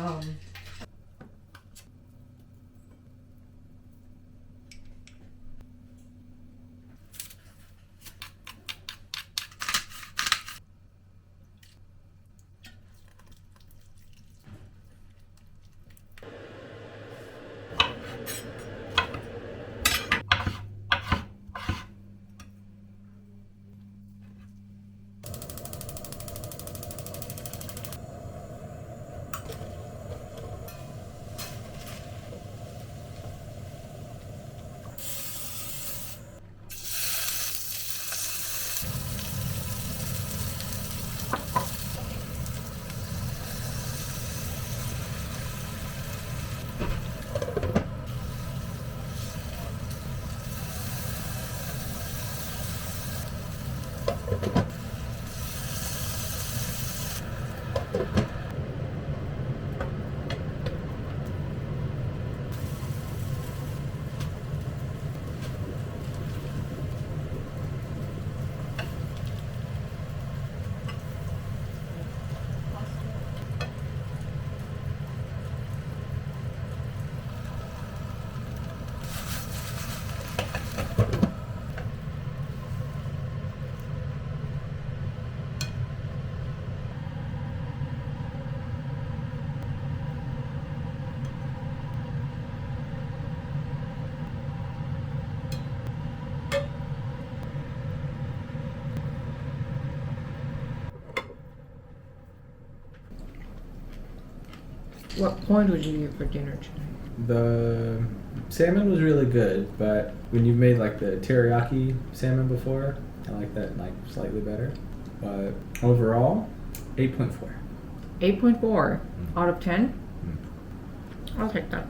Yum. What point would you eat for dinner tonight? The salmon was really good, but when you've made like the teriyaki salmon before, I like that like slightly better. But overall, 8.4. 8.4 out of 10? I'll take that.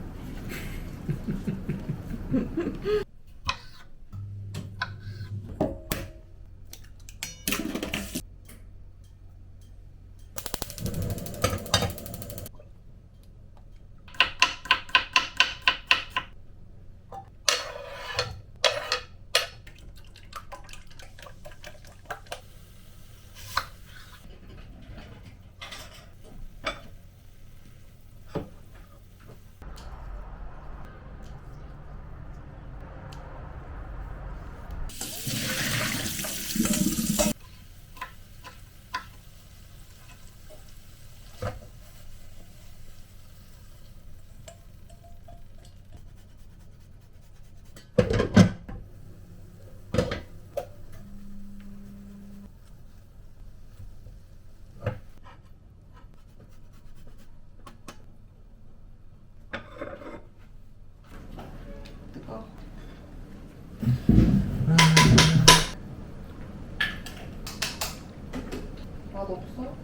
맛없어?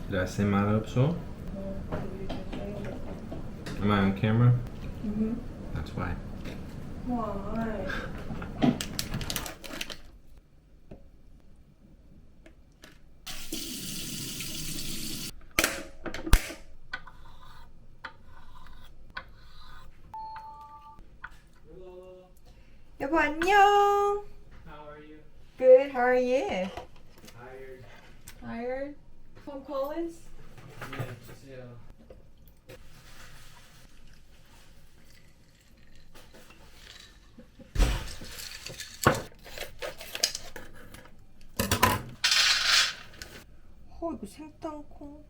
Did I say 맛없어? Am I on camera? Mm-hmm. That's why. Why? 여보 안녕. How are you? Good. How are you? Tired. Tired? From college? Yeah, chill. 이거 생땅콩.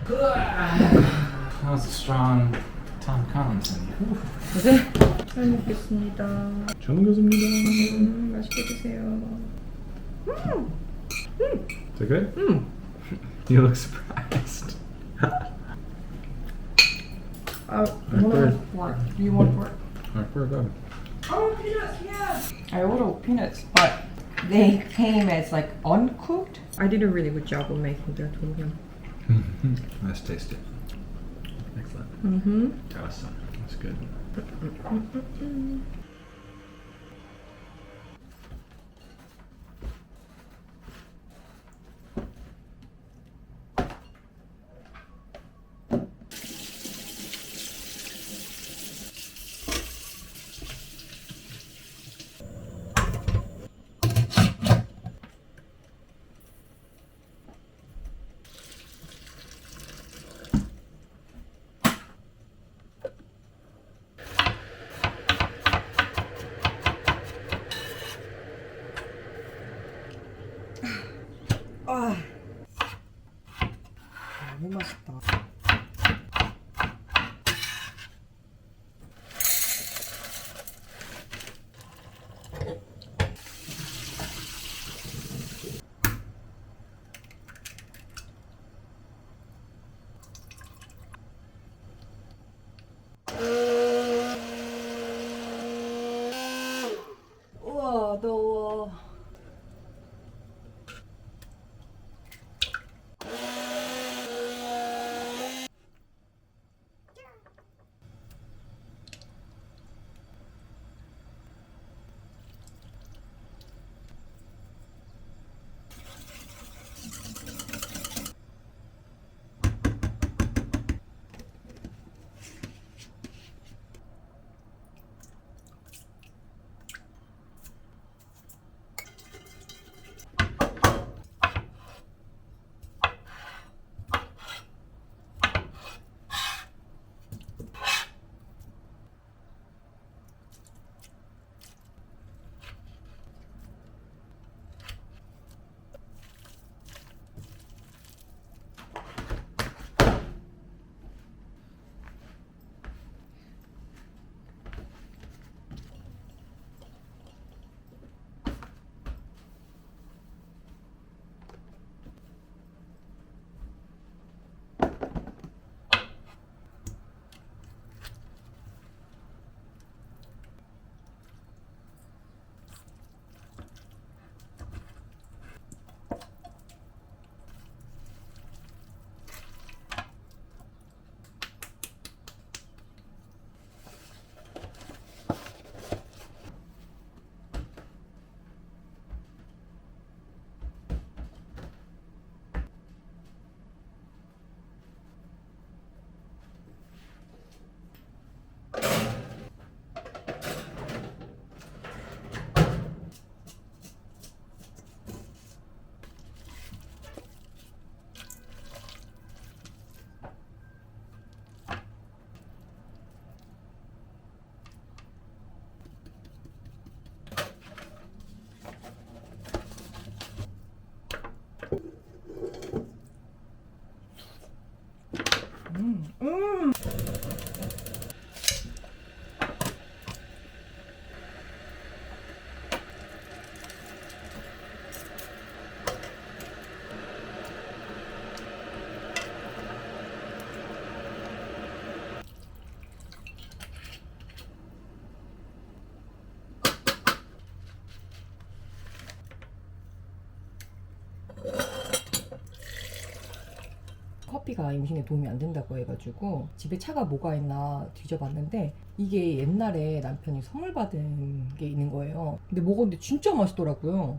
That was a strong Tom Collins. 잘 먹겠습니다. 잘 먹겠습니다. 맛있게 드세요. Is it good? You look surprised. Pork. Do you want pork? We're good. Oh, peanuts, yeah. I ordered peanuts, but they came as like uncooked. I did a really good job of making their tom yum. Let's taste it. Excellent. Awesome. That's good. 아, 너무 맛있다. 우와, 더워. 커피가 임신에 도움이 안 된다고 해가지고 집에 차가 뭐가 있나 뒤져봤는데 이게 옛날에 남편이 선물 받은 게 있는 거예요. 근데 먹었는데 진짜 맛있더라고요.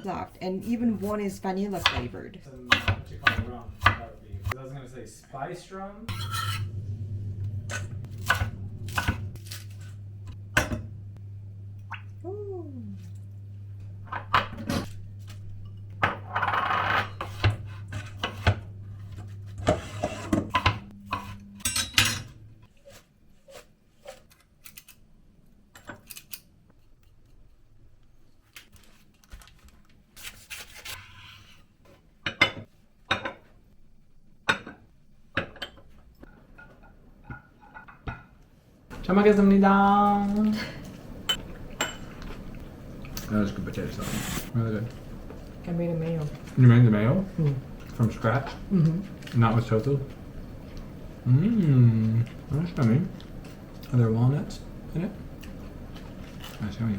Soft, and even one is vanilla flavored. Some what you call rum. That would be. 'Cause I was gonna say spice rum. Ooh. 잘 먹겠습니다. That was good potato salad. Really good. I made a mayo. You made the mayo Mm. from scratch, Mm-hmm. not with tofu. Mmm, that's yummy. Are there walnuts in it? That's yummy.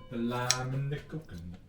The lime and the coconut.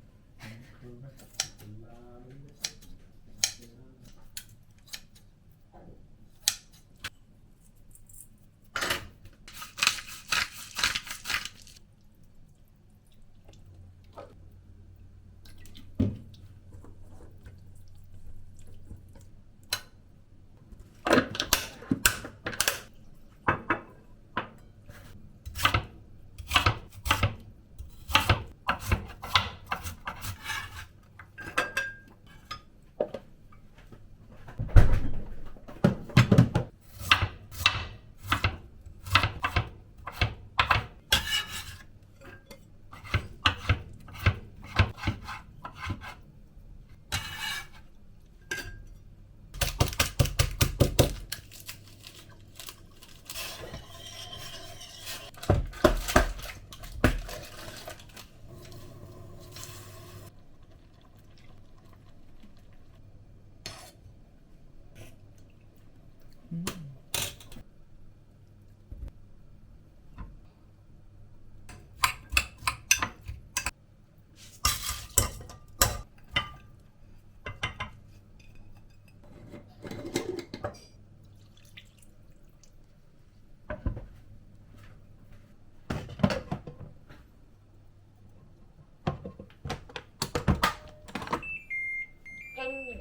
님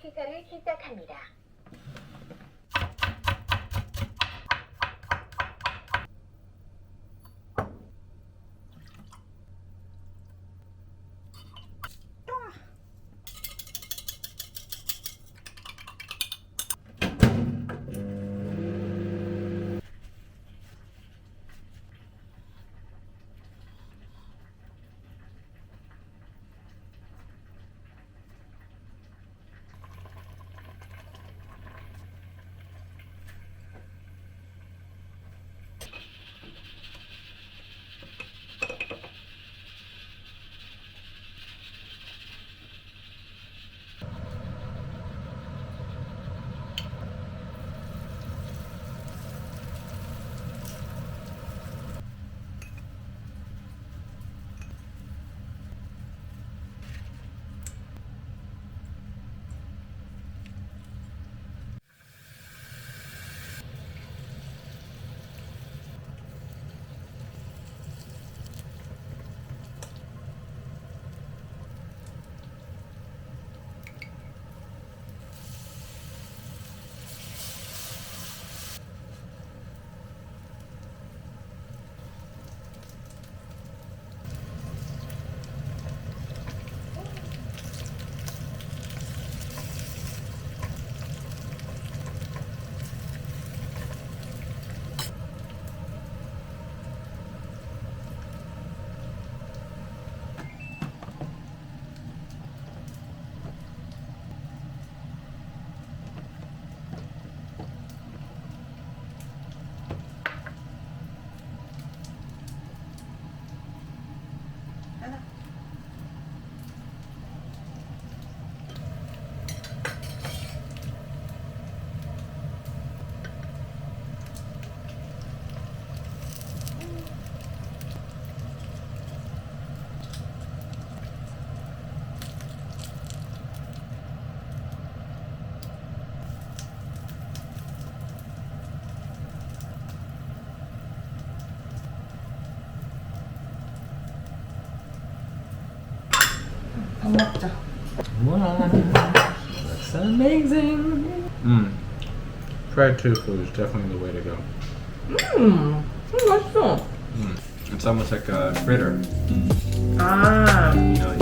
시설을 시작합니다. 밥 먹자. Wow, that's amazing. Fried tofu is definitely the way to go. 맛있어. It's almost like a fritter. 아, You know,